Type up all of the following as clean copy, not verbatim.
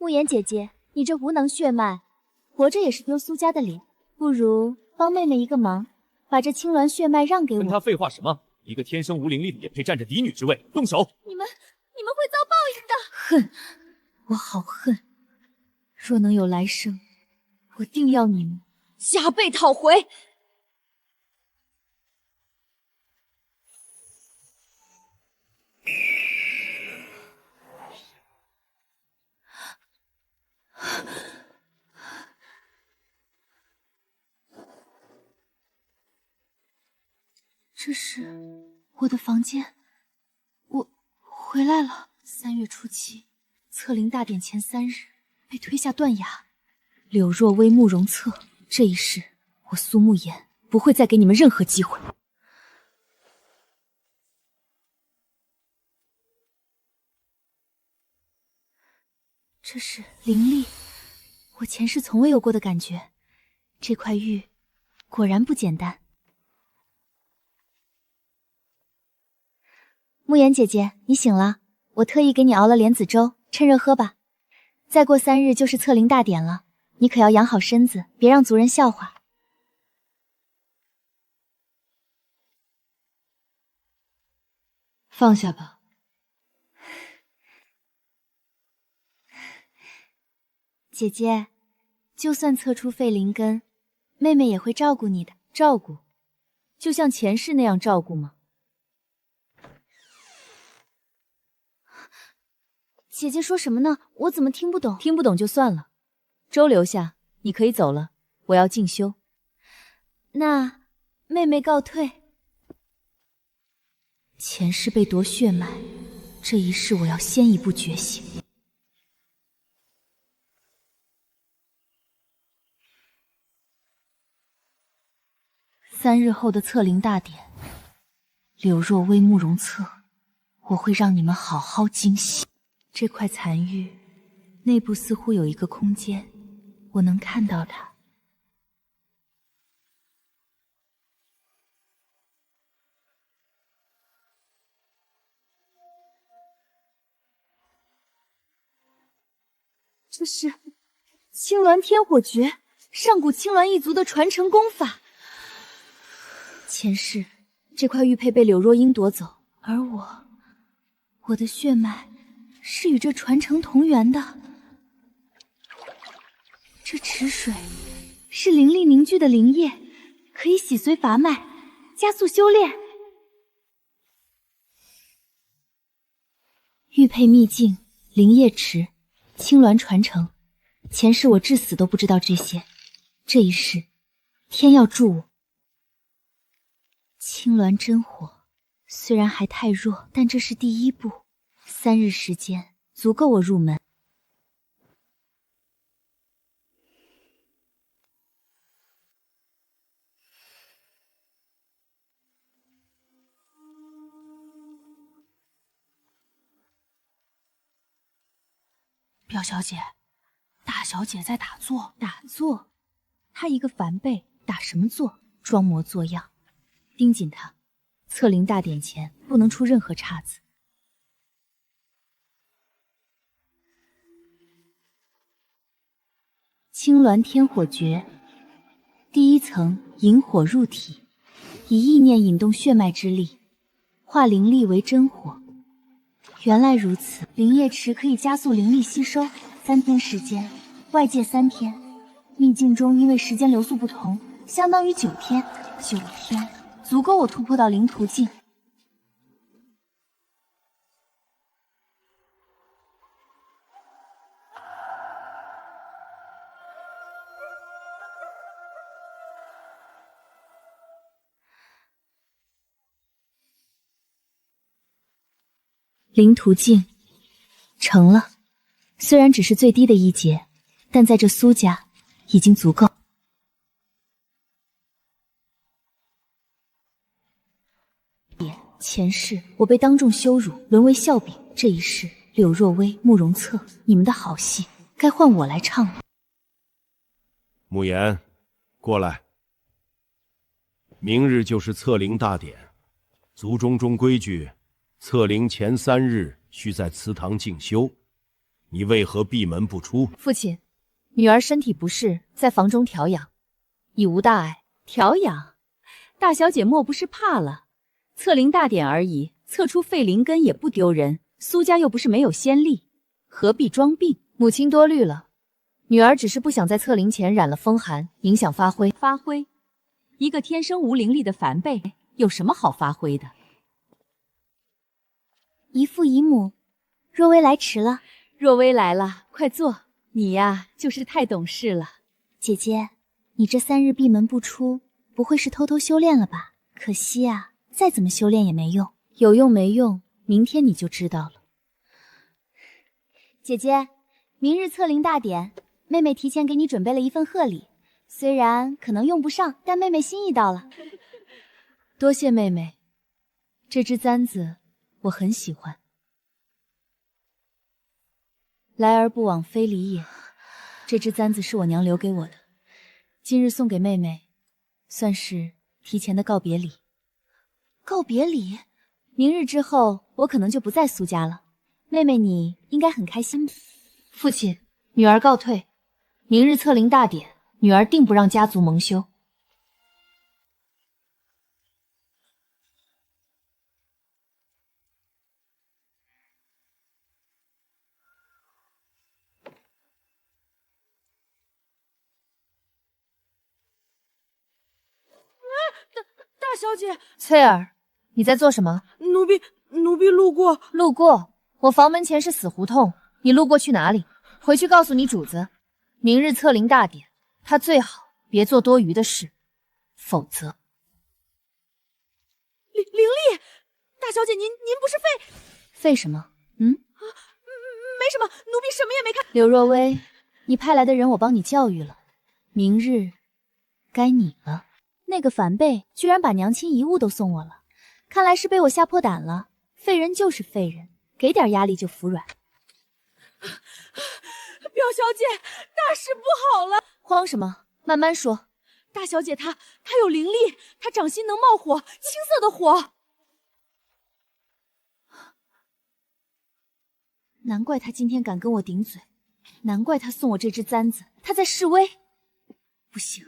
慕言姐姐，你这无能血脉，活着也是丢苏家的脸，不如帮妹妹一个忙，把这青鸾血脉让给我。跟他废话什么？一个天生无灵力的也配占着嫡女之位？动手！你们会遭报应的！恨，我好恨！若能有来生，我定要你们加倍讨回。这是我的房间，我回来了。3月初7，测灵大典前3日，被推下断崖。柳若薇、慕容策，这一世，我苏慕言不会再给你们任何机会。这是灵力，我前世从未有过的感觉。这块玉果然不简单。慕言姐姐，你醒了，我特意给你熬了莲子粥，趁热喝吧。再过3日就是测灵大典了，你可要养好身子，别让族人笑话。放下吧。姐姐，就算测出废灵根，妹妹也会照顾你的。照顾？就像前世那样照顾吗？姐姐说什么呢？我怎么听不懂？听不懂就算了。粥留下，你可以走了，我要进修。那妹妹告退。前世被夺血脉，这一世我要先一步觉醒。3日后的测灵大典，柳若薇、慕容策，我会让你们好好惊喜。这块残玉内部似乎有一个空间，我能看到它。这是青鸾天火诀，上古青鸾一族的传承功法。前世这块玉佩被柳若英夺走，而我的血脉是与这传承同源的。这池水是灵力凝聚的灵液，可以洗髓伐脉，加速修炼。玉佩秘境，灵液池，青鸾传承。前世我至死都不知道这些，这一世天要助我。青鸾真火虽然还太弱，但这是第一步。3日时间足够我入门。表小姐，大小姐在打坐。打坐？她一个凡辈，打什么坐？装模作样。盯紧她，测灵大典前不能出任何岔子。青鸾天火诀，第1层引火入体，以意念引动血脉之力，化灵力为真火。原来如此，灵液池可以加速灵力吸收，3天时间，外界3天。秘境中因为时间流速不同，相当于9天。9天足够我突破到灵途境。灵途境成了，虽然只是最低的1阶，但在这苏家已经足够。前世我被当众羞辱，沦为笑柄，这一世柳若薇、慕容策，你们的好戏该换我来唱了。慕言，过来。明日就是测灵大典，族中规矩，测灵前3日需在祠堂静修，你为何闭门不出？父亲，女儿身体不适，在房中调养，已无大碍。调养？大小姐莫不是怕了？测灵大典而已，测出废灵根也不丢人。苏家又不是没有先例，何必装病？母亲多虑了，女儿只是不想在测灵前染了风寒，影响发挥。发挥？一个天生无灵力的凡辈，有什么好发挥的？姨父姨母，若薇来迟了。若薇来了，快坐。你呀，就是太懂事了。姐姐，你这3日闭门不出，不会是偷偷修炼了吧？可惜啊，再怎么修炼也没用。有用没用，明天你就知道了。姐姐，明日测灵大典，妹妹提前给你准备了一份贺礼，虽然可能用不上，但妹妹心意到了。多谢妹妹，这只簪子我很喜欢。来而不往非礼也，这只簪子是我娘留给我的，今日送给妹妹，算是提前的告别礼。告别礼？明日之后，我可能就不在苏家了。妹妹你应该很开心吧？父亲，女儿告退。明日测灵大典，女儿定不让家族蒙羞。大小姐，翠儿，你在做什么？奴婢路过。路过？我房门前是死胡同，你路过去哪里？回去告诉你主子，明日测灵大典，他最好别做多余的事，否则……灵力，大小姐您不是废什么？没什么，奴婢什么也没看。柳若薇，你派来的人我帮你教育了，明日该你了。那个反辈居然把娘亲遗物都送我了，看来是被我吓破胆了。废人就是废人，给点压力就服软。表小姐，大事不好了！慌什么？慢慢说。大小姐她有灵力，她掌心能冒火，青色的火。难怪他今天敢跟我顶嘴，难怪他送我这只簪子，他在示威。不行，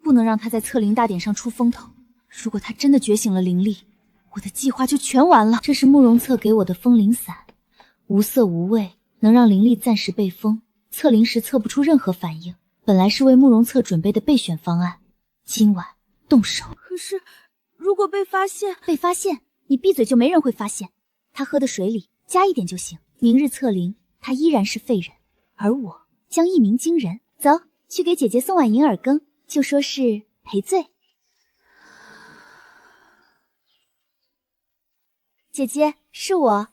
不能让他在测灵大典上出风头。如果他真的觉醒了灵力，我的计划就全完了。这是慕容策给我的风灵伞，无色无味，能让灵力暂时被封，测灵时测不出任何反应。本来是为慕容策准备的备选方案，今晚动手。可是，如果被发现，你闭嘴就没人会发现。他喝的水里加一点就行。明日测灵，他依然是废人，而我将一鸣惊人。走，去给姐姐送碗银耳羹，就说是赔罪。姐姐，是我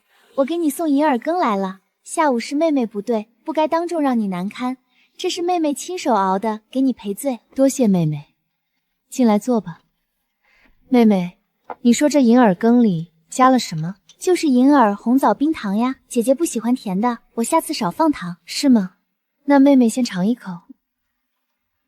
给你送银耳羹来了。下午是妹妹不对，不该当众让你难堪，这是妹妹亲手熬的，给你赔罪。多谢妹妹，进来坐吧。妹妹，你说这银耳羹里加了什么？就是银耳、红枣、冰糖呀。姐姐不喜欢甜的，我下次少放糖。是吗？那妹妹先尝一口。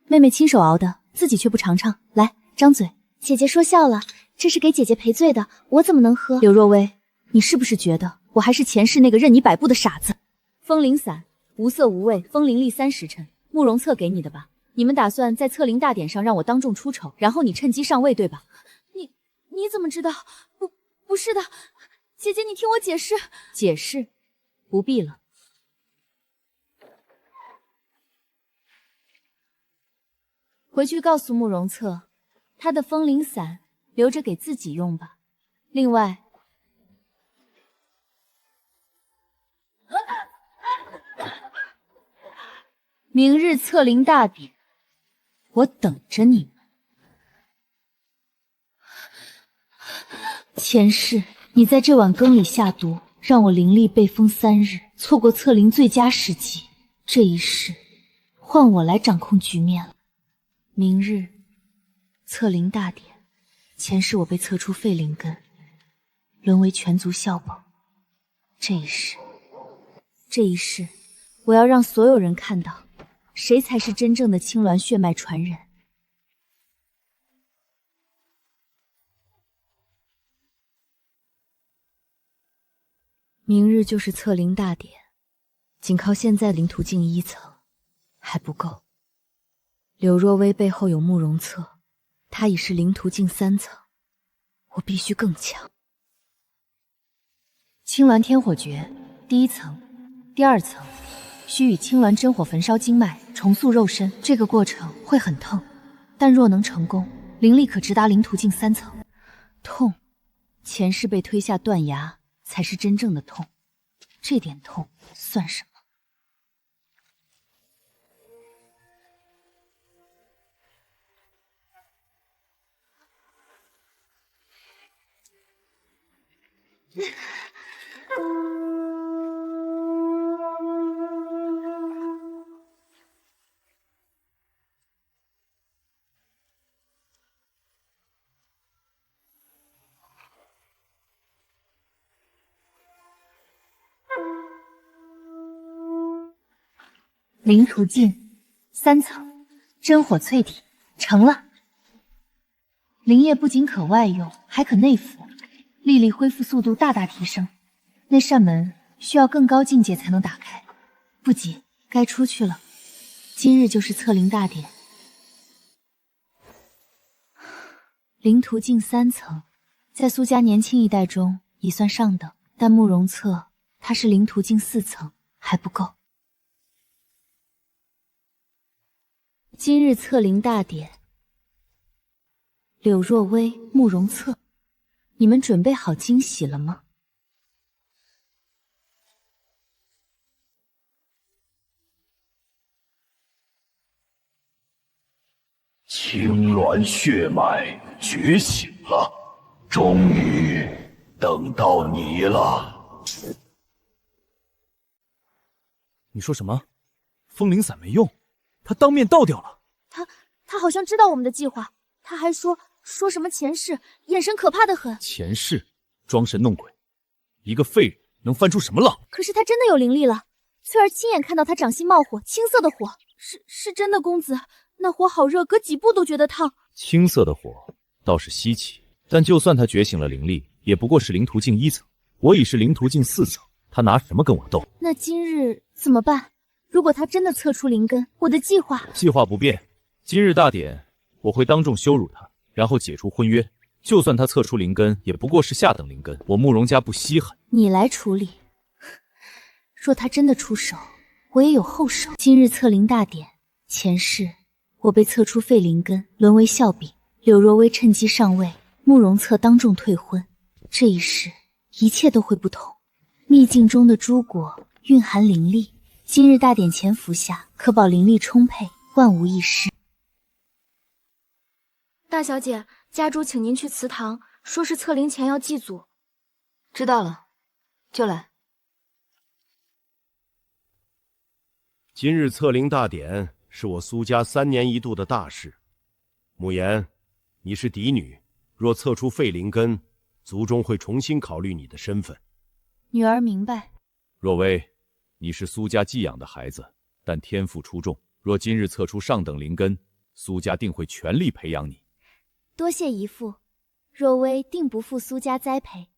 妹妹亲手熬的，自己却不尝尝。来，张嘴。姐姐说笑了，这是给姐姐赔罪的，我怎么能喝？柳若薇，你是不是觉得我还是前世那个任你摆布的傻子？风灵伞，无色无味，风灵力30成，慕容策给你的吧？你们打算在测灵大典上让我当众出丑，然后你趁机上位，对吧？你怎么知道？不是的。姐姐，你听我解释。解释？不必了。回去告诉慕容策，他的风灵伞留着给自己用吧。另外，明日测灵大典，我等着你们。前世你在这碗羹里下毒，让我灵力被封3日，错过测灵最佳时机。这一世，换我来掌控局面了。明日测灵大典，前世我被测出废灵根，沦为全族笑宝。这一世，我要让所有人看到，谁才是真正的青鸾血脉传人。明日就是测灵大典，仅靠现在灵途境1层还不够。柳若薇背后有慕容策，她已是灵途境3层，我必须更强。青鸾天火诀第1层、第2层，需与青鸾真火焚烧经脉，重塑肉身。这个过程会很痛，但若能成功，灵力可直达灵途境3层。痛，前世被推下断崖才是真正的痛，这点痛算什么？灵途境3层，真火淬体成了。灵液不仅可外用，还可内服，力力恢复速度大大提升。那扇门需要更高境界才能打开，不急，该出去了。今日就是测灵大典。灵途境3层，在苏家年轻一代中已算上等，但慕容策他是灵途境4层，还不够。今日测灵大典，柳若薇、慕容策，你们准备好惊喜了吗？青鸾血脉觉醒了，终于等到你了。你说什么？风灵伞没用，他当面倒掉了。他好像知道我们的计划，他还说什么前世，眼神可怕的很。前世装神弄鬼，一个废人能翻出什么浪？可是他真的有灵力了，翠儿亲眼看到他掌心冒火，青色的火，是真的。公子，那火好热，隔几步都觉得烫。青色的火倒是稀奇，但就算他觉醒了灵力，也不过是灵途境1层，我已是灵途境4层，他拿什么跟我斗？那今日怎么办？如果他真的测出灵根，我的计划不变。今日大典，我会当众羞辱他，然后解除婚约。就算他测出灵根，也不过是下等灵根，我慕容家不稀罕。你来处理。若他真的出手，我也有后手。今日测灵大典，前世我被测出废灵根，沦为笑柄。柳若薇趁机上位，慕容策当众退婚。这一世，一切都会不同。秘境中的诸果蕴含灵力，今日大典前服下，可保灵力充沛，万无一失。大小姐，家主请您去祠堂，说是测灵前要祭祖。知道了，就来。今日测灵大典是我苏家3年1度的大事。慕言，你是嫡女，若测出废灵根，族中会重新考虑你的身份。女儿明白。若薇，你是苏家寄养的孩子，但天赋出众，若今日测出上等灵根，苏家定会全力培养你。多谢姨父，若薇定不负苏家栽培。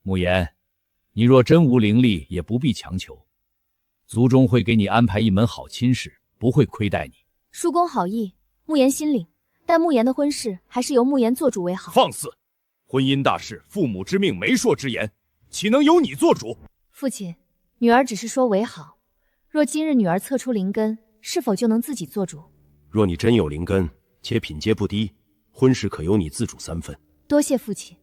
慕言，你若真无灵力，也不必强求，族中会给你安排一门好亲事，不会亏待你。叔公好意，慕言心领，但慕言的婚事还是由慕言做主为好。放肆！婚姻大事，父母之命，媒妁之言，岂能由你做主？父亲，女儿只是说为好，若今日女儿测出灵根，是否就能自己做主？若你真有灵根，且品阶不低，婚事可由你自主3分。多谢父亲。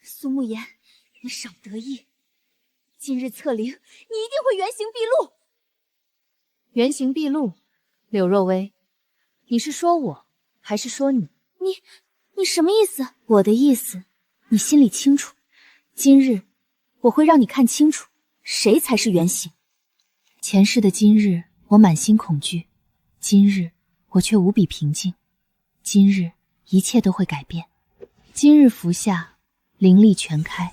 苏慕言，你少得意。今日测灵，你一定会原形毕露。原形毕露？柳若薇，你是说我，还是说你？你什么意思？我的意思，你心里清楚。今日，我会让你看清楚，谁才是原形。前世的今日，我满心恐惧；今日，我却无比平静。今日，一切都会改变。今日服下，灵力全开，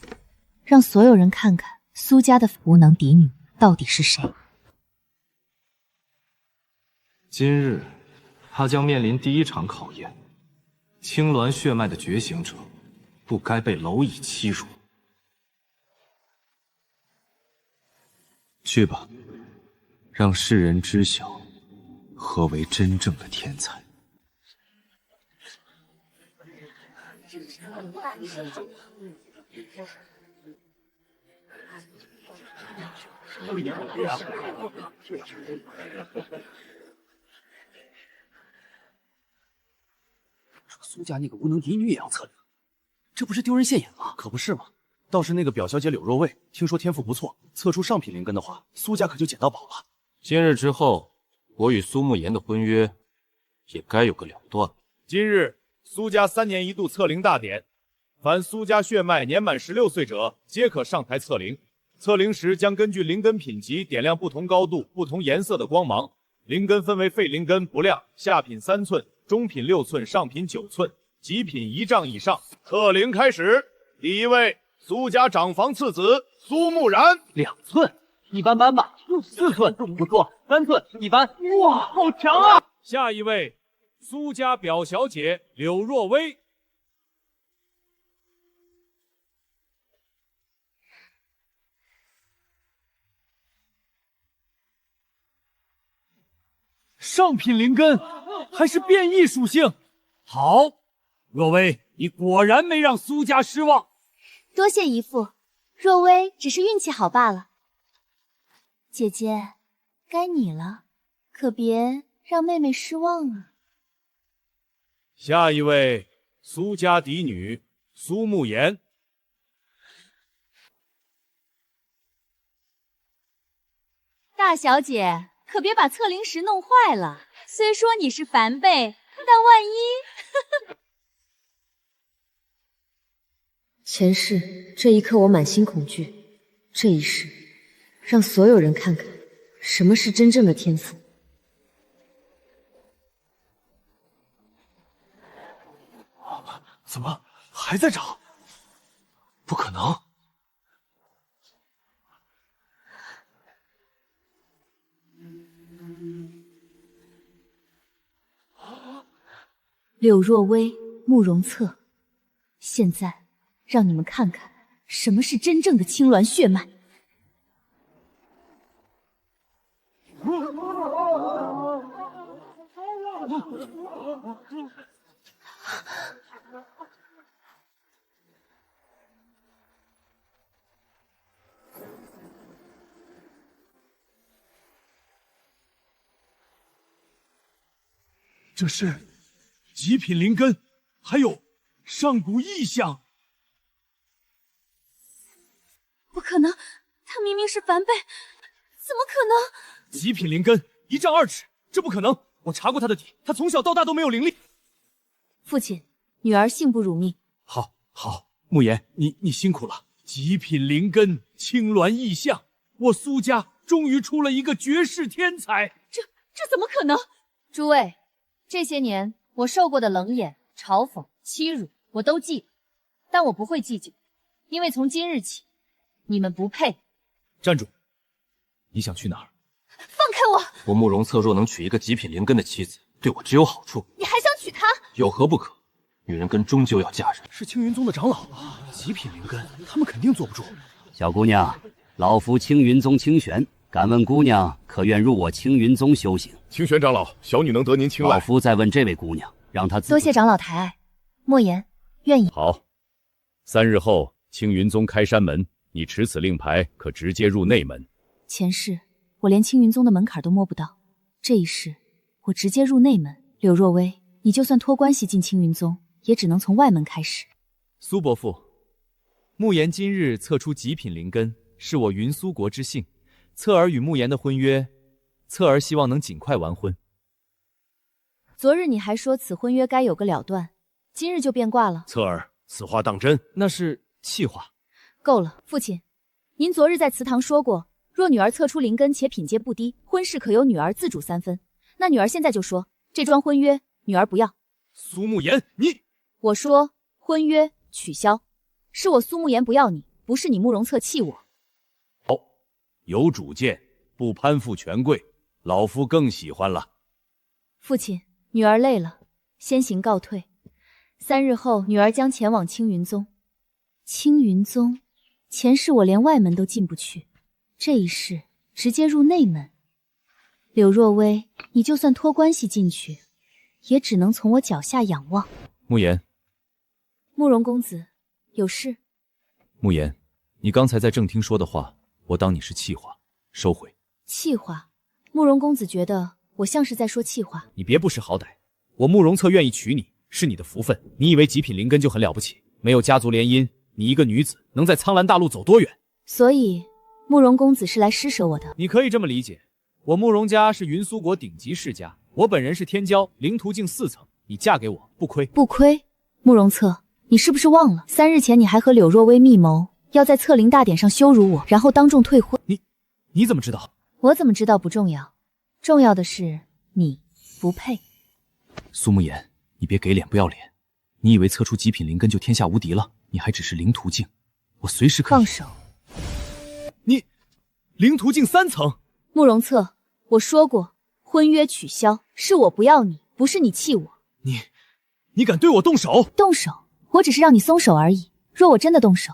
让所有人看看苏家的无能嫡女到底是谁。今日，他将面临第1场考验——青鸾血脉的觉醒者，不该被蝼蚁欺辱。去吧，让世人知晓何为真正的天才。苏家那个无能嫡女也要测灵，这不是丢人现眼吗？可不是嘛。倒是那个表小姐柳若薇，听说天赋不错，测出上品灵根的话，苏家可就捡到宝了。今日之后，我与苏慕言的婚约也该有个了断。今日苏家3年一度测灵大典，凡苏家血脉年满16岁者，皆可上台测灵。测灵时将根据灵根品级点亮不同高度、不同颜色的光芒。灵根分为废灵根不亮，下品3寸，中品6寸，上品9寸，极品1丈以上。测灵开始，第一位苏家长房次子苏慕然，2寸，一般般吧。4寸不错，3寸一般。哇，好强啊！下一位苏家表小姐柳若薇。上品灵根，还是变异属性。好，若薇，你果然没让苏家失望。多谢姨父，若薇只是运气好罢了。姐姐，该你了，可别让妹妹失望啊。下一位苏家嫡女苏慕言。大小姐，可别把测灵石弄坏了。虽说你是凡辈，但万一……前世这一刻我满心恐惧，这一世让所有人看看什么是真正的天赋。怎么还在找？不可能！柳若薇、慕容策，现在让你们看看什么是真正的青鸾血脉。这是极品灵根，还有上古异象。不可能，他明明是凡辈，怎么可能？极品灵根1丈2尺，这不可能！我查过他的底，他从小到大都没有灵力。父亲，女儿幸不辱命。好，慕言，你辛苦了。极品灵根，青鸾异象，我苏家终于出了一个绝世天才。这怎么可能？诸位，这些年我受过的冷眼、嘲讽、欺辱，我都记得，但我不会计较，因为从今日起，你们不配。站住！你想去哪儿？放开我！我慕容策若能娶一个极品灵根的妻子，对我只有好处。你还想娶她？有何不可？女人根终究要嫁人。是青云宗的长老，极品灵根，他们肯定坐不住。小姑娘，老夫青云宗清玄，敢问姑娘可愿入我青云宗修行？清玄长老，小女能得您青睐。老夫再问这位姑娘，让她多谢长老抬爱，莫言愿意。好，3日后青云宗开山门，你持此令牌，可直接入内门。前世我连青云宗的门槛都摸不到，这一世我直接入内门。柳若薇，你就算托关系进青云宗，也只能从外门开始。苏伯父，慕言今日测出极品灵根，是我云苏国之幸。策儿与慕言的婚约，策儿希望能尽快完婚。昨日你还说此婚约该有个了断，今日就变卦了。策儿，此话当真？那是气话。够了，父亲，您昨日在祠堂说过，若女儿测出灵根且品阶不低，婚事可由女儿自主3分。那女儿现在就说，这桩婚约女儿不要。苏慕言，你……我说婚约取消，是我苏慕言不要你，不是你慕容策气我。好，有主见，不攀附权贵，老夫更喜欢了。父亲，女儿累了，先行告退。3日后，女儿将前往青云宗，青云宗，前世我连外门都进不去，这一世直接入内门。柳若薇，你就算托关系进去，也只能从我脚下仰望。慕言，慕容公子，有事？慕言，你刚才在正厅说的话，我当你是气话，收回。气话？慕容公子觉得我像是在说气话？你别不识好歹，我慕容策愿意娶你，是你的福分。你以为极品灵根就很了不起？没有家族联姻，你一个女子能在苍兰大陆走多远？所以，慕容公子是来施舍我的。你可以这么理解，我慕容家是云苏国顶级世家，我本人是天骄灵途境4层，你嫁给我不亏。不亏？慕容策，你是不是忘了3日前你还和柳若薇密谋，要在策灵大典上羞辱我，然后当众退婚？你怎么知道？我怎么知道不重要，重要的是你不配。苏慕言，你别给脸不要脸！你以为测出极品灵根就天下无敌了？你还只是灵途境，我随时可以放手。你灵途境3层。慕容策，我说过，婚约取消，是我不要你，不是你气我。你敢对我动手？动手？我只是让你松手而已。若我真的动手，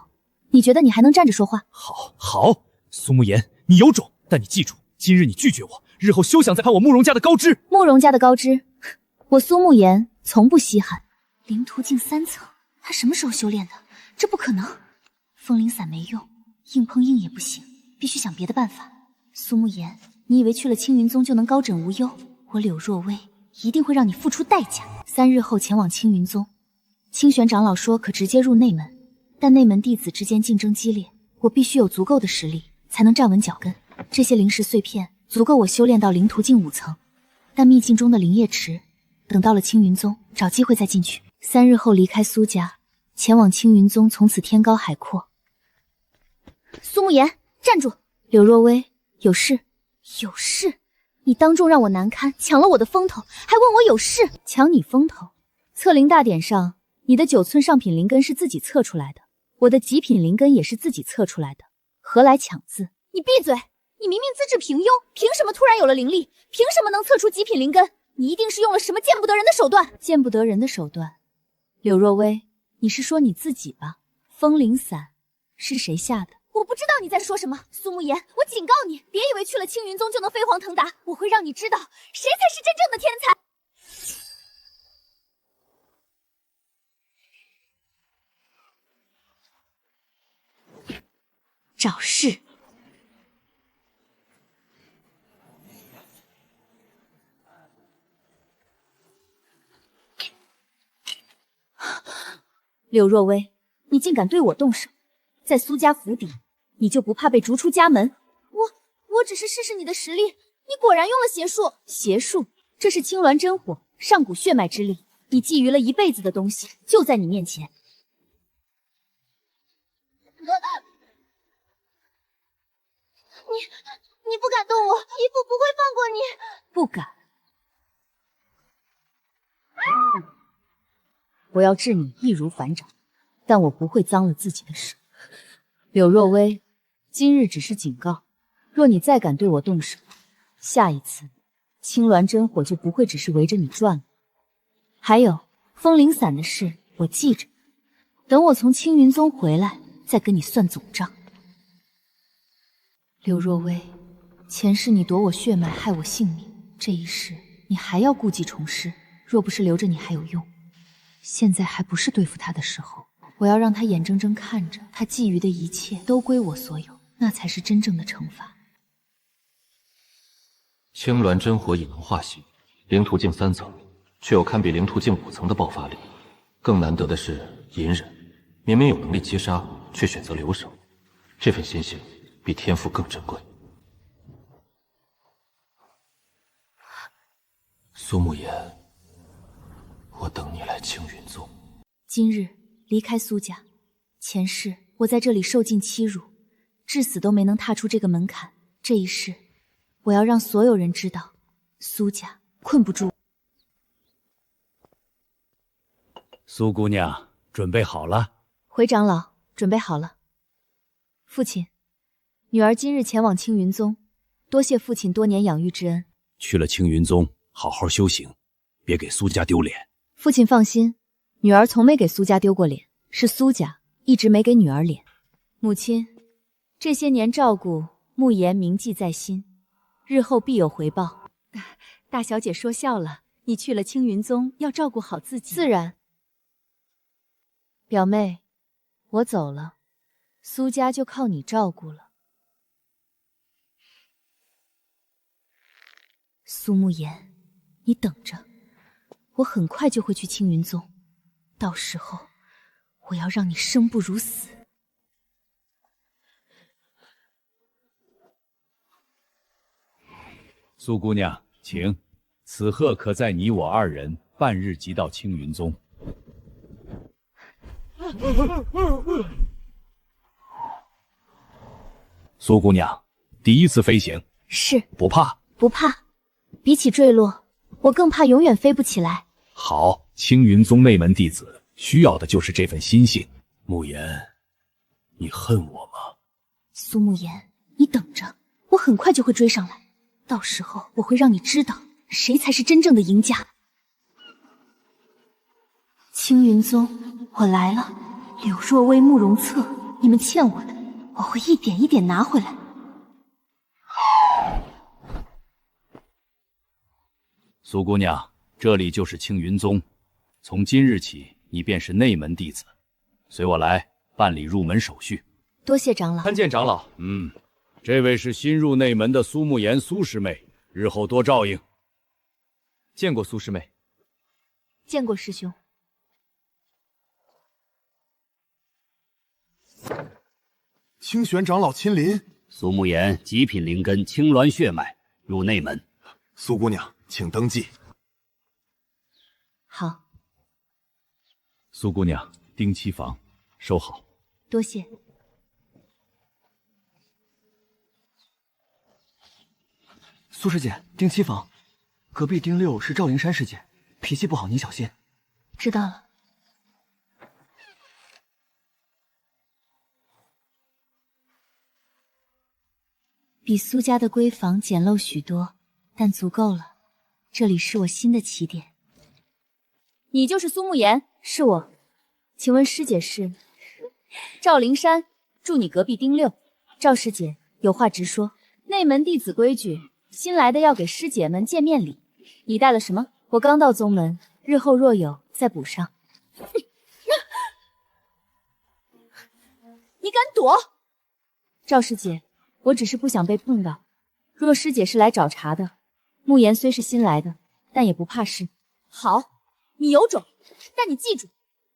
你觉得你还能站着说话？好，苏慕言，你有种，但你记住，今日你拒绝我，日后休想再攀我慕容家的高枝。慕容家的高枝，我苏慕言从不稀罕。灵途境3层，他什么时候修炼的？这不可能。风灵伞没用，硬碰硬也不行，必须想别的办法。苏慕言，你以为去了青云宗就能高枕无忧？我柳若薇一定会让你付出代价。3日后前往青云宗，清玄长老说可直接入内门，但内门弟子之间竞争激烈，我必须有足够的实力才能站稳脚跟。这些灵石碎片足够我修炼到灵途境5层，但秘境中的灵液池，等到了青云宗，找机会再进去。3日后离开苏家，前往青云宗，从此天高海阔。苏慕言，站住！柳若薇，有事？有事？你当众让我难堪，抢了我的风头，还问我有事？抢你风头？测灵大典上，你的9寸上品灵根是自己测出来的，我的极品灵根也是自己测出来的，何来抢字？你闭嘴！你明明资质平庸，凭什么突然有了灵力？凭什么能测出极品灵根？你一定是用了什么见不得人的手段！见不得人的手段？柳若薇，你是说你自己吧？风灵伞是谁下的？我不知道你在说什么，苏慕言，我警告你，别以为去了青云宗就能飞黄腾达，我会让你知道谁才是真正的天才。找事！柳若薇，你竟敢对我动手！在苏家府邸，你就不怕被逐出家门？我只是试试你的实力，你果然用了邪术。邪术？这是青鸾真火，上古血脉之力，你觊觎了一辈子的东西，就在你面前。你不敢动我，姨父不会放过你。不敢。我要治你易如反掌，但我不会脏了自己的手。柳若薇，今日只是警告，若你再敢对我动手，下一次青鸾真火就不会只是围着你转了。还有风灵伞的事，我记着，等我从青云宗回来，再跟你算总账。柳若薇，前世你夺我血脉，害我性命，这一世你还要故技重施，若不是留着你还有用，现在还不是对付他的时候。我要让他眼睁睁看着他觊觎的一切都归我所有，那才是真正的惩罚。青鸾真火已能化形，灵途境3层，却有堪比灵途境5层的爆发力。更难得的是隐忍，明明有能力击杀，却选择留守，这份心性比天赋更珍贵。苏慕言，我等你来青云宗。今日离开苏家，前世我在这里受尽欺辱，至死都没能踏出这个门槛。这一世，我要让所有人知道，苏家困不住。苏姑娘，准备好了？回长老，准备好了。父亲，女儿今日前往青云宗，多谢父亲多年养育之恩。去了青云宗，好好修行，别给苏家丢脸。父亲放心，女儿从没给苏家丢过脸，是苏家一直没给女儿脸。母亲，这些年照顾慕言铭记在心，日后必有回报。大小姐说笑了，你去了青云宗，要照顾好自己。自然。表妹，我走了，苏家就靠你照顾了。苏慕言，你等着，我很快就会去青云宗，到时候我要让你生不如死。苏姑娘，请，此贺可在你我2人半日即到青云宗。苏姑娘，第一次飞行，是不怕？不怕，比起坠落，我更怕永远飞不起来。好，青云宗内门弟子需要的就是这份心性。慕言，你恨我吗？苏慕言，你等着，我很快就会追上来，到时候我会让你知道谁才是真正的赢家。青云宗，我来了。柳若薇、慕容策，你们欠我的，我会一点一点拿回来。苏姑娘，这里就是青云宗，从今日起，你便是内门弟子，随我来办理入门手续。多谢长老。参见长老。这位是新入内门的苏慕言苏师妹，日后多照应。见过苏师妹。见过师兄。清玄长老亲临。苏慕言极品灵根青鸾血脉入内门。苏姑娘，请登记。好。苏姑娘，丁七房收好。多谢。苏师姐，丁七房，隔壁丁六是赵灵山师姐，脾气不好，您小心。知道了。比苏家的闺房简陋许多，但足够了。这里是我新的起点。你就是苏慕言？是我。请问师姐是？赵灵山，住你隔壁丁六。赵师姐，有话直说。内门弟子规矩，新来的要给师姐们见面礼。你带了什么？我刚到宗门，日后若有再补上。你敢躲？赵师姐。我只是不想被碰到。若师姐是来找茬的，慕言虽是新来的，但也不怕事。好，你有种，但你记住，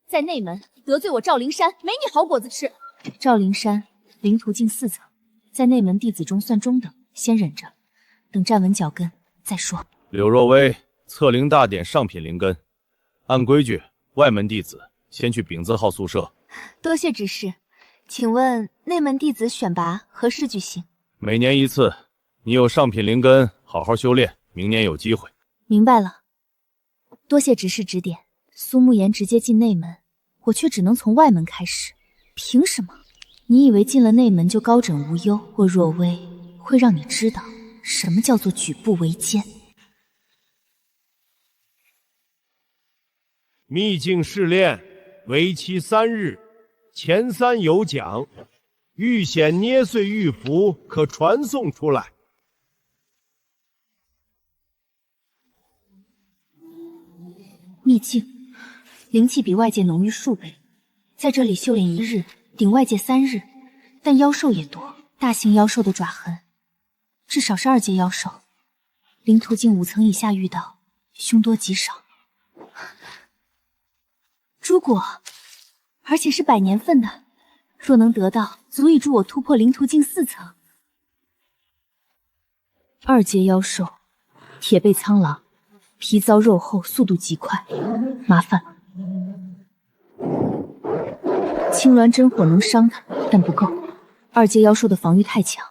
在内门得罪我赵灵山，没你好果子吃。赵灵山，灵途径4层，在内门弟子中算中等，先忍着，等站稳脚跟再说。柳若薇，测灵大典上品灵根，按规矩，外门弟子先去丙字号宿舍。多谢指示。请问内门弟子选拔何时举行？每年1次，你有上品灵根，好好修炼，明年有机会。明白了，多谢指示指点。苏慕言直接进内门，我却只能从外门开始，凭什么？你以为进了内门就高枕无忧？我若薇会让你知道什么叫做举步维艰。秘境试炼，为期3日。前3有奖，遇险捏碎玉符可传送出来。秘境，灵气比外界浓郁数倍，在这里修炼1日，顶外界3日，但妖兽也多，大型妖兽的爪痕，至少是2阶妖兽。灵途径5层以下遇到，凶多吉少。朱果。而且是100年份的，若能得到，足以助我突破灵途径4层。2阶妖兽，铁背苍狼，皮糙肉厚，速度极快，麻烦了。青鸾真火能伤他，但不够。2阶妖兽的防御太强。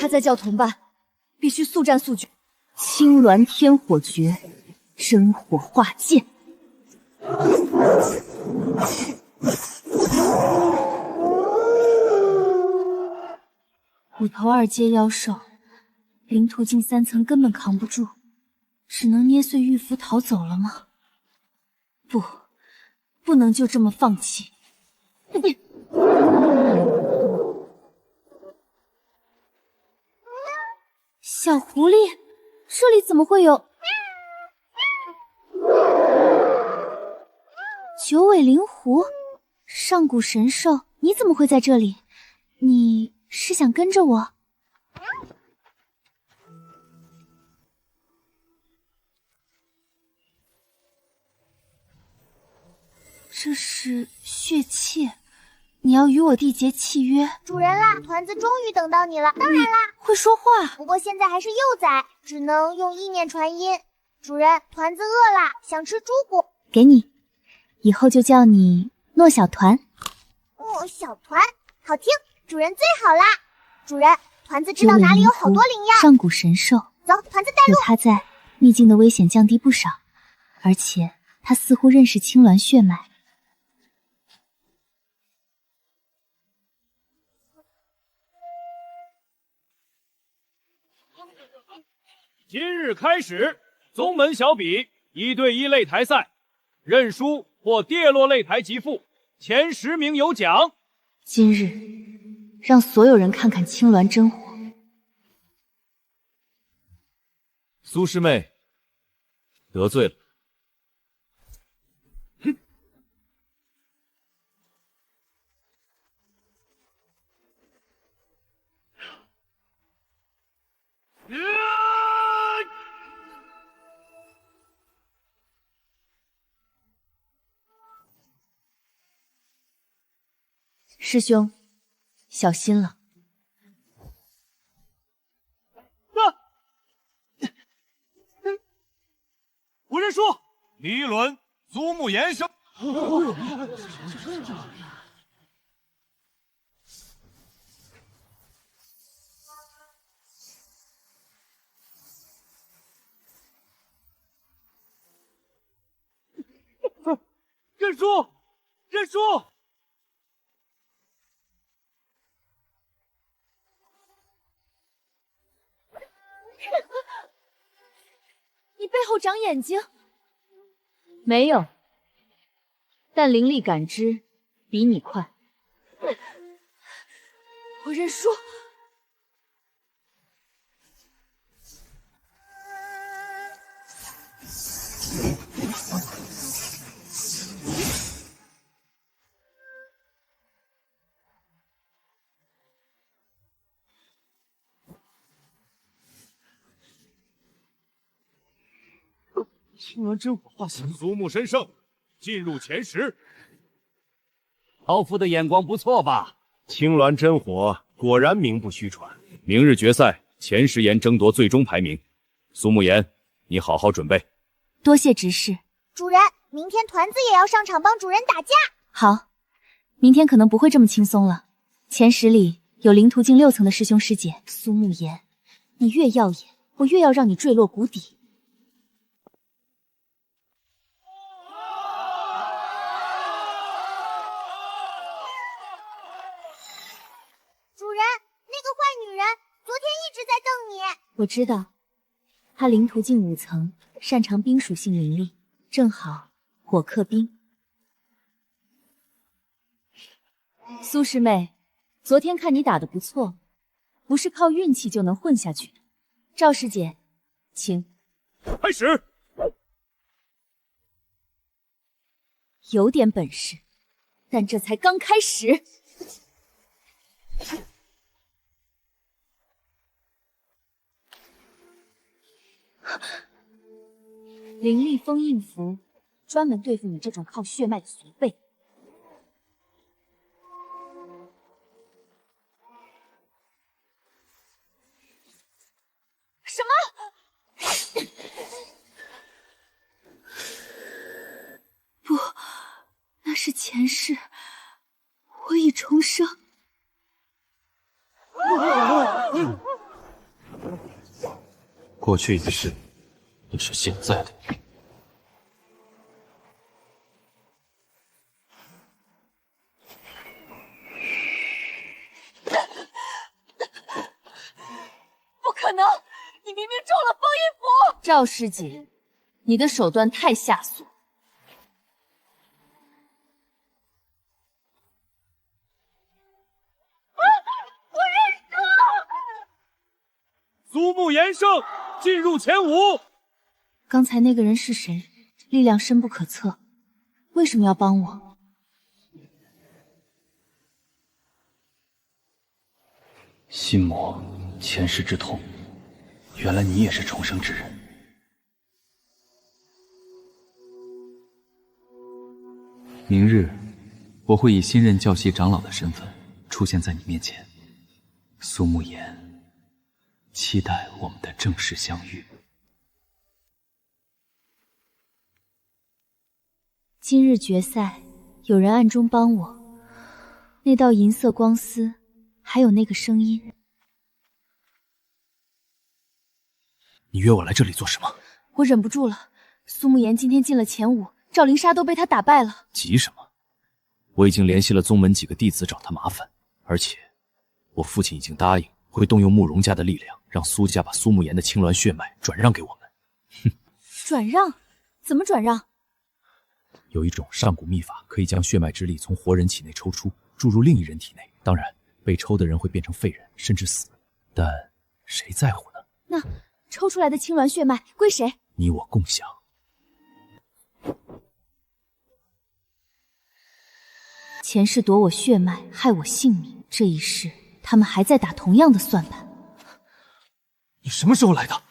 他在叫同伴，必须速战速决。青鸾天火诀，真火化剑。5头2阶妖兽，灵途径3层根本扛不住，只能捏碎玉符逃走了吗？不能就这么放弃。小狐狸，这里怎么会有九尾灵狐？上古神兽，你怎么会在这里？你是想跟着我？这是血契，你要与我缔结契约。主人啦，团子终于等到你了。当然啦，会说话，不过现在还是幼崽，只能用意念传音。主人，团子饿啦，想吃猪骨。给你，以后就叫你诺小团。哦，小团，好听。主人最好啦。主人，团子知道哪里有好多灵药。上古神兽，走，团子带路。有它在，秘境的危险降低不少，而且它似乎认识青鸾血脉。今日开始，宗门小比1对1擂台赛，认输或跌落擂台即负，前10名有奖。今日让所有人看看青鸾真火。苏师妹得罪了。师兄，小心了！我认输。第1轮，苏沐言胜。认输，认输。你背后长眼睛？没有，但灵力感知比你快。我认输。青鸾真火化形，苏沐神胜，进入前10。老夫的眼光不错吧？青鸾真火果然名不虚传。明日决赛前10言争夺最终排名，苏沐言，你好好准备。多谢执事。主人，明天团子也要上场帮主人打架。好，明天可能不会这么轻松了。前10里有灵途径6层的师兄师姐，苏沐言，你越耀眼，我越要让你坠落谷底。我知道，他灵途径5层，擅长冰属性灵力，正好火克冰。苏师妹，昨天看你打得不错，不是靠运气就能混下去的。赵师姐，请开始。有点本事，但这才刚开始。灵力封印符，专门对付你这种靠血脉的俗辈。什么？不，那是前世，我已重生。过去已是，也是现在的你。不可能！明明中了封印符！赵师姐，你的手段太下俗。我认输了。苏沐言胜，进入前5。刚才那个人是谁？力量深不可测，为什么要帮我？心魔，前世之痛，原来你也是重生之人。明日，我会以新任教习长老的身份出现在你面前。苏沐言，期待我们的正式相遇。今日决赛，有人暗中帮我，那道银色光丝，还有那个声音。你约我来这里做什么？我忍不住了。苏沐言今天进了前5，赵灵莎都被他打败了。急什么？我已经联系了宗门几个弟子找他麻烦，而且我父亲已经答应会动用慕容家的力量，让苏家把苏沐言的青鸾血脉转让给我们。哼，转让？怎么转让？有一种上古秘法，可以将血脉之力从活人体内抽出，注入另一人体内。当然，被抽的人会变成废人，甚至死。但谁在乎呢？那抽出来的青鸾血脉归谁？你我共享。前世夺我血脉，害我性命，这一世他们还在打同样的算盘。你什么时候来的？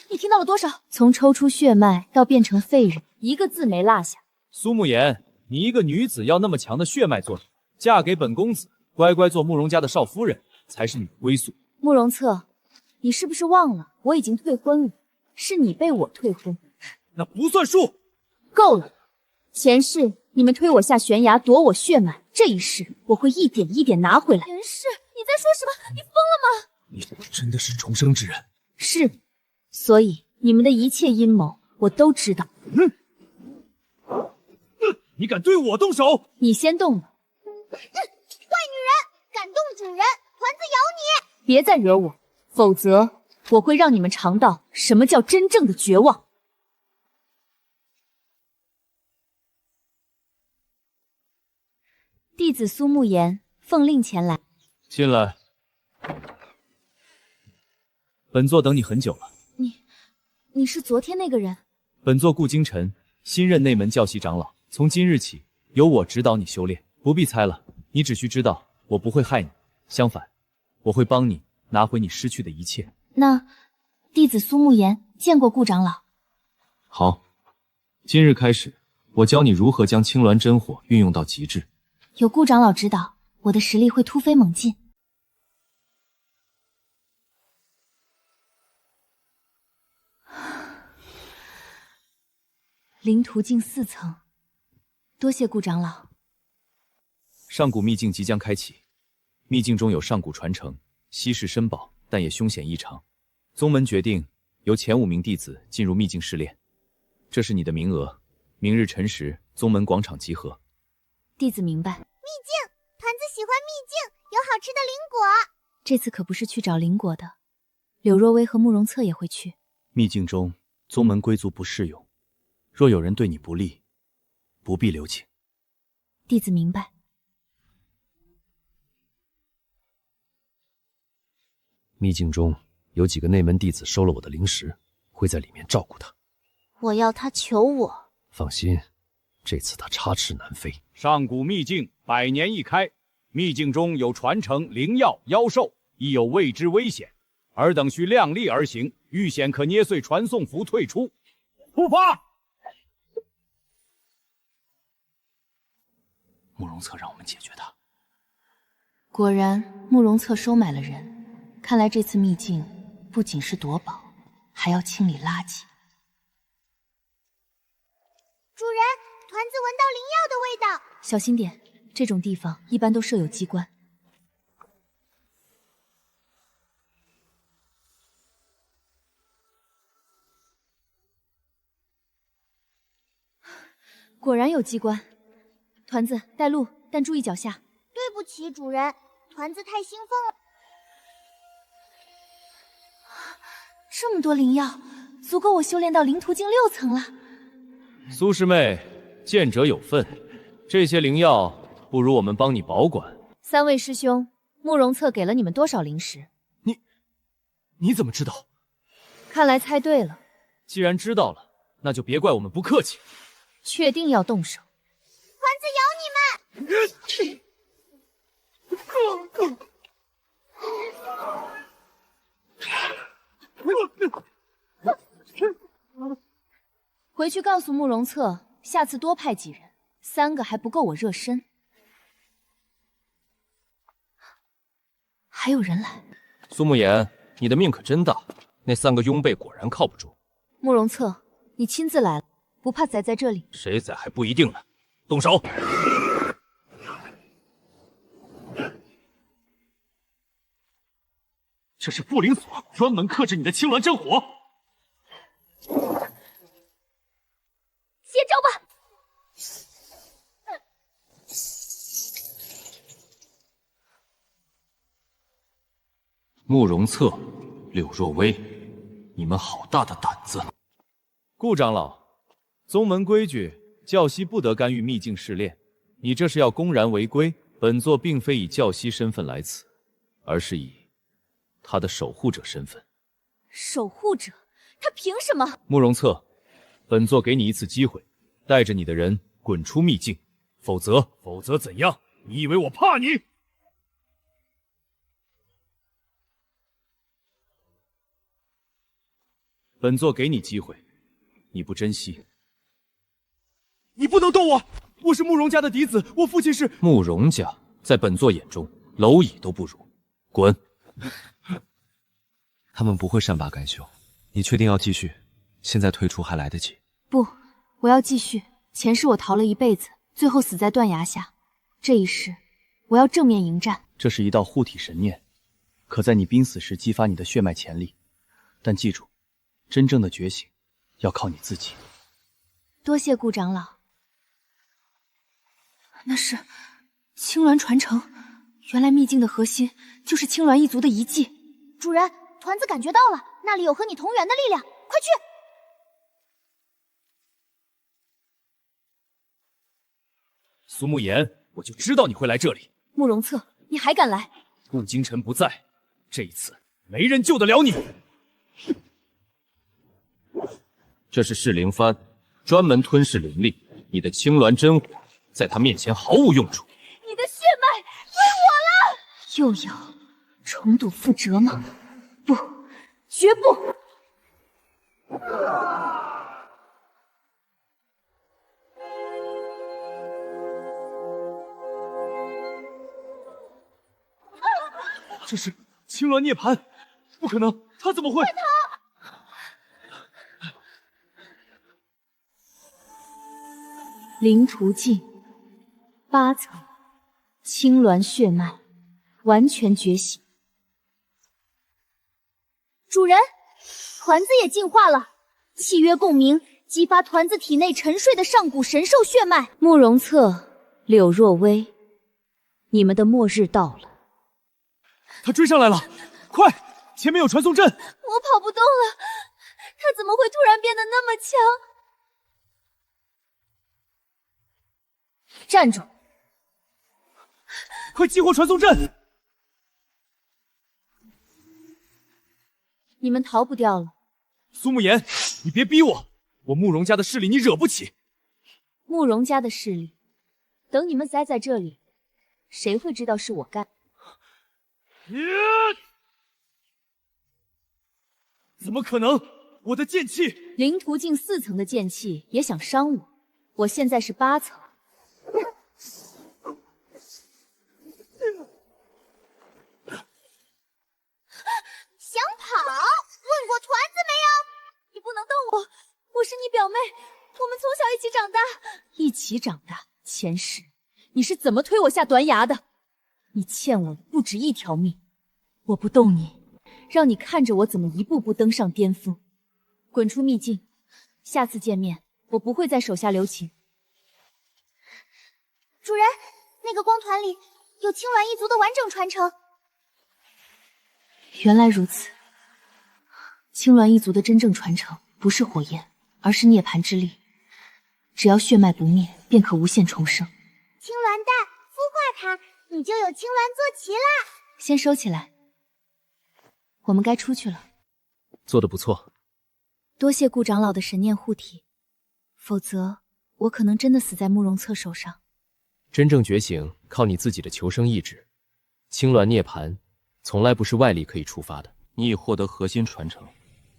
你听到了多少？从抽出血脉到变成废人，一个字没落下。苏沐言，你一个女子要那么强的血脉做什么？嫁给本公子，乖乖做慕容家的少夫人，才是你的归宿。慕容策，你是不是忘了我已经退婚了？是你被我退婚，那不算数。够了！前世你们推我下悬崖夺我血脉，这一世我会一点一点拿回来。前世你在说什么？你疯了吗？你真的是重生之人？是，所以你们的一切阴谋我都知道。你敢对我动手？你先动了。坏女人，敢动主人，团子咬你！别再惹我，否则我会让你们尝到什么叫真正的绝望。弟子苏沐言奉令前来。进来。本座等你很久了。你是昨天那个人？本座顾京晨，新任内门教习长老。从今日起，由我指导你修炼，不必猜了。你只需知道，我不会害你，相反，我会帮你拿回你失去的一切。那弟子苏沐言见过顾长老。好，今日开始，我教你如何将青鸾真火运用到极致。有顾长老指导，我的实力会突飞猛进。灵途径4层，多谢顾长老。上古秘境即将开启，秘境中有上古传承，稀世珍宝，但也凶险异常。宗门决定由前5名弟子进入秘境试炼，这是你的名额。明日辰时，宗门广场集合。弟子明白。秘境，团子喜欢秘境，有好吃的灵果。这次可不是去找灵果的，柳若薇和慕容策也会去。秘境中，宗门归族不适用，若有人对你不利，不必留情。弟子明白。秘境中有几个内门弟子收了我的灵石，会在里面照顾他。我要他求我。放心，这次他插翅难飞。上古秘境100年一开，秘境中有传承灵药、妖兽，亦有未知危险，尔等需量力而行，遇险可捏碎传送符退出。出发！慕容策让我们解决他。果然，慕容策收买了人。看来这次秘境不仅是夺宝，还要清理垃圾。主人，团子闻到灵药的味道，小心点，这种地方一般都设有机关。果然有机关。团子带路，但注意脚下。对不起，主人，团子太兴奋了。这么多灵药，足够我修炼到灵途境6层了。苏师妹，见者有份，这些灵药不如我们帮你保管。3位师兄，慕容策给了你们多少灵石？你怎么知道？看来猜对了。既然知道了，那就别怪我们不客气。确定要动手？团子有你们！回去告诉慕容策，下次多派几人，3个还不够我热身。还有人来。苏慕言，你的命可真大，那3个拥趸果然靠不住。慕容策，你亲自来了，不怕宰在这里？谁宰还不一定呢。动手！这是布灵锁，专门克制你的青鸾真火。接招吧！慕容策、柳若薇，你们好大的胆子！顾长老，宗门规矩，教西不得干预秘境试炼。你这是要公然违规。本座并非以教西身份来此，而是以他的守护者身份。守护者？他凭什么？慕容策，本座给你一次机会，带着你的人滚出秘境，否则怎样？你以为我怕你？本座给你机会，你不珍惜。你不能动我！我是慕容家的嫡子，我父亲是慕容家，在本座眼中，蝼蚁都不如。滚！他们不会善罢甘休，你确定要继续？现在退出还来得及。不，我要继续。前世我逃了一辈子，最后死在断崖下。这一世，我要正面迎战。这是一道护体神念，可在你濒死时激发你的血脉潜力。但记住，真正的觉醒要靠你自己。多谢顾长老。那是青鸾传承，原来秘境的核心就是青鸾一族的遗迹。主人，团子感觉到了，那里有和你同源的力量，快去！苏慕言，我就知道你会来这里。慕容策，你还敢来？顾京晨不在，这一次没人救得了你。这是噬灵幡，专门吞噬灵力，你的青鸾真火在他面前毫无用处。你的血脉归我了！又要重蹈覆辙吗？不，绝不！这是青鸾涅槃，不可能，他怎么会？灵途境8层，青鸾血脉完全觉醒。主人，团子也进化了，契约共鸣，激发团子体内沉睡的上古神兽血脉。慕容策、柳若薇，你们的末日到了。他追上来了，快！前面有传送阵。我跑不动了，他怎么会突然变得那么强？站住！快激活传送阵！你们逃不掉了。苏慕言，你别逼我，我慕容家的势力你惹不起。慕容家的势力，等你们栽在这里，谁会知道是我干？怎么可能？我的剑气，灵途境4层的剑气也想伤我？我现在是8层。想跑？问过团子没有？你不能动我，我是你表妹，我们从小一起长大。一起长大？前世你是怎么推我下断崖的？你欠我不止一条命，我不动你，让你看着我怎么一步步登上巅峰。滚出秘境，下次见面我不会再手下留情。主人，那个光团里有青鸾一族的完整传承。原来如此，青鸾一族的真正传承不是火焰，而是涅槃之力。只要血脉不灭，便可无限重生。青鸾蛋，孵化它，你就有青鸾坐骑啦！先收起来，我们该出去了。做得不错，多谢顾长老的神念护体，否则我可能真的死在慕容策手上。真正觉醒靠你自己的求生意志，青鸾涅槃从来不是外力可以触发的。你已获得核心传承，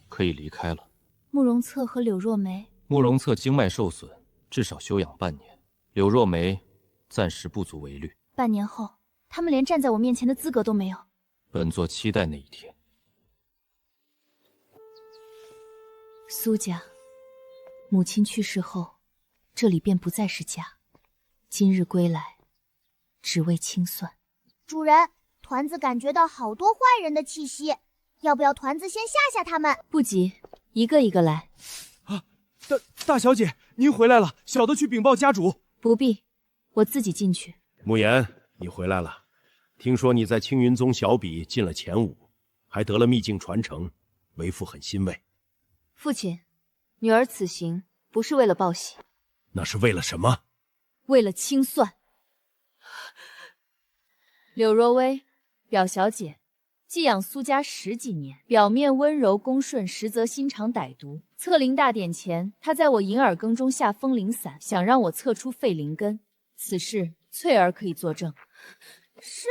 可以离开了。慕容策和柳若梅，慕容策经脉受损，至少休养半年。柳若梅暂时不足为虑。半年后，他们连站在我面前的资格都没有。本座期待那一天。苏家，母亲去世后，这里便不再是家。今日归来，只为清算。主人，团子感觉到好多坏人的气息，要不要团子先吓吓他们？不急，一个一个来。大小姐，您回来了，小的去禀报家主。不必，我自己进去。慕言，你回来了。听说你在青云宗小比进了前5，还得了秘境传承，为父很欣慰。父亲，女儿此行不是为了报喜，那是为了什么？为了清算。柳若薇，表小姐，寄养苏家10几年，表面温柔恭顺，实则心肠歹毒。测灵大典前，她在我银耳羹中下风铃散，想让我测出废灵根。此事翠儿可以作证。是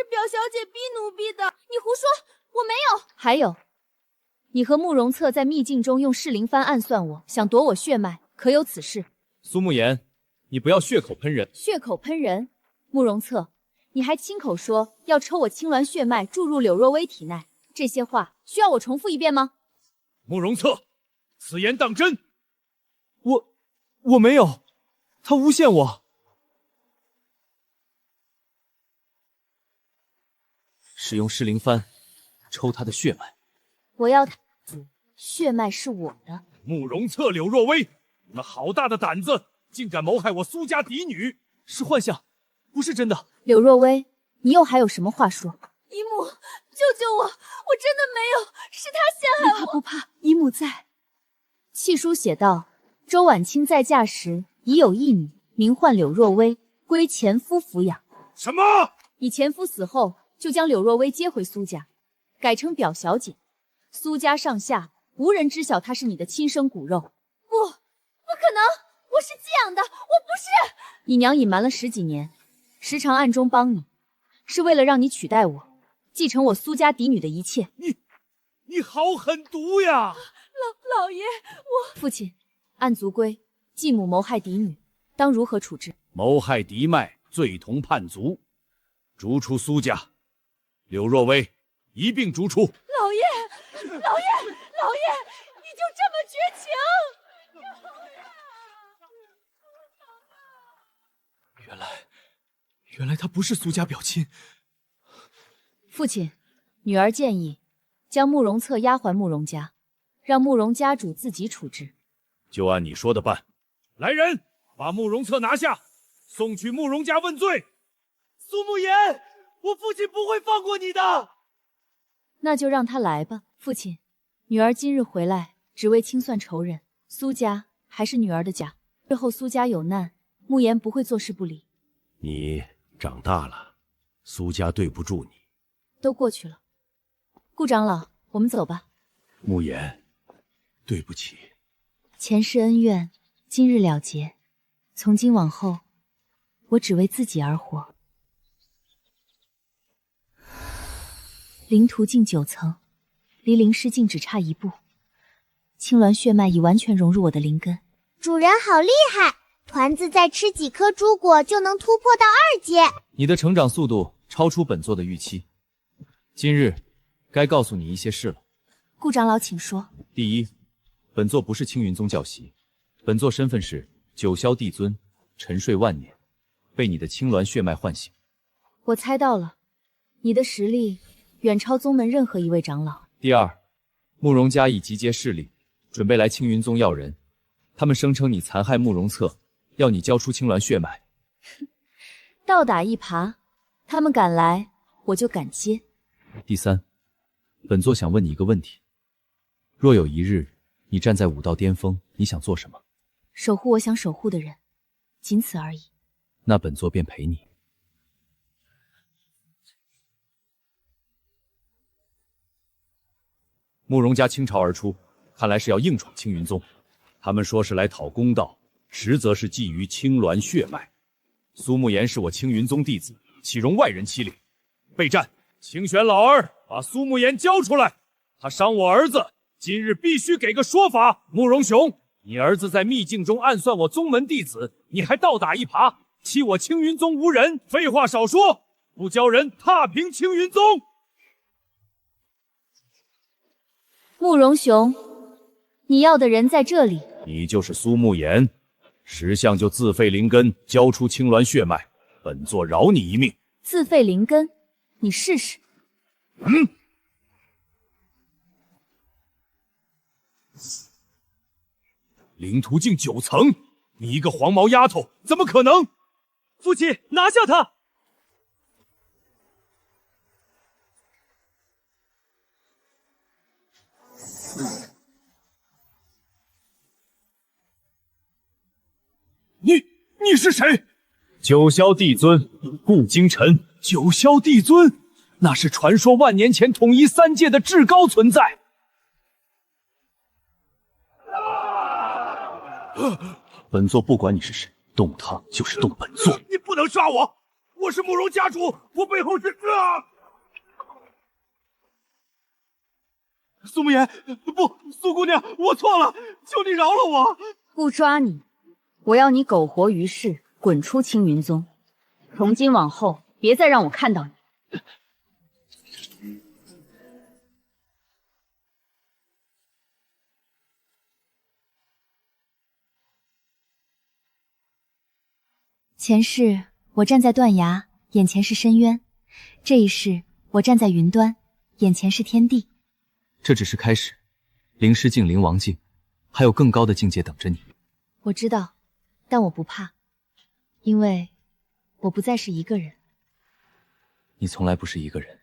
表小姐逼奴婢的，你胡说，我没有。还有，你和慕容策在秘境中用噬灵幡暗算我，想夺我血脉，可有此事？苏慕言，你不要血口喷人。血口喷人？慕容策，你还亲口说要抽我青鸾血脉注入柳若薇体内，这些话需要我重复一遍吗？慕容策，此言当真？我没有，他诬陷我。使用噬灵幡抽他的血脉，我要他血脉是我的。慕容策、柳若薇，你们好大的胆子，竟敢谋害我苏家嫡女！是幻象，不是真的。柳若薇，你又还有什么话说？姨母，救救我！我真的没有，是他陷害我。不怕，姨母在。契书写道，周婉清在嫁时已有一女，名唤柳若薇，归前夫抚养。什么？你前夫死后，就将柳若薇接回苏家，改称表小姐。苏家上下无人知晓她是你的亲生骨肉。不可能，我是寄养的，我不是。你娘隐瞒了10几年，时常暗中帮你，是为了让你取代我，继承我苏家嫡女的一切。你好狠毒呀！老爷，我父亲，按族规，继母谋害嫡女，当如何处置？谋害嫡脉，罪同叛族，逐出苏家。柳若薇一并逐出。老爷，你就这么绝情？原来他不是苏家表亲。父亲，女儿建议将慕容策押还慕容家，让慕容家主自己处置。就按你说的办。来人，把慕容策拿下，送去慕容家问罪。苏慕言，我父亲不会放过你的。那就让他来吧。父亲，女儿今日回来，只为清算仇人。苏家还是女儿的家，日后苏家有难，慕言不会坐视不理。你长大了，苏家对不住你。都过去了。顾长老，我们走吧。慕言，对不起。前世恩怨，今日了结。从今往后，我只为自己而活。灵途径9层，离灵师境只差1步。青鸾血脉已完全融入我的灵根。主人好厉害，团子再吃几颗猪果就能突破到2阶。你的成长速度超出本座的预期。今日该告诉你一些事了。顾长老，请说。第一，本座不是青云宗教习，本座身份是九霄帝尊，沉睡万年，被你的青鸾血脉唤醒。我猜到了，你的实力远超宗门任何一位长老。第二，慕容家已集结势力，准备来青云宗要人。他们声称你残害慕容策，要你交出青鸾血脉。倒打一耙，他们敢来，我就敢接。第三，本座想问你一个问题：若有一日你站在武道巅峰，你想做什么？守护我想守护的人，仅此而已。那本座便陪你。慕容家倾巢而出，看来是要硬闯青云宗。他们说是来讨公道，实则是觊觎青鸾血脉。苏慕言是我青云宗弟子，岂容外人欺凌？备战！清玄老儿，把苏慕言交出来！他伤我儿子，今日必须给个说法。慕容雄，你儿子在秘境中暗算我宗门弟子，你还倒打一耙，欺我青云宗无人！废话少说，不教人踏平青云宗！慕容雄，你要的人在这里。你就是苏慕言，识相就自废灵根，交出青鸾血脉，本座饶你一命。自废灵根，你试试。灵途径9层，你一个黄毛丫头，怎么可能？父亲，拿下他！你是谁？九霄帝尊，顾京尘。九霄帝尊，那是传说万年前统一3界的至高存在。本座不管你是谁，动他就是动本座。你不能杀我！我是慕容家主，我背后是苏慕言，不，苏姑娘，我错了，求你饶了我！不抓你，我要你苟活于世，滚出青云宗。从今往后，别再让我看到你。前世我站在断崖，眼前是深渊；这一世我站在云端，眼前是天地。这只是开始，灵师境、灵王境，还有更高的境界等着你。我知道，但我不怕，因为我不再是一个人。你从来不是一个人。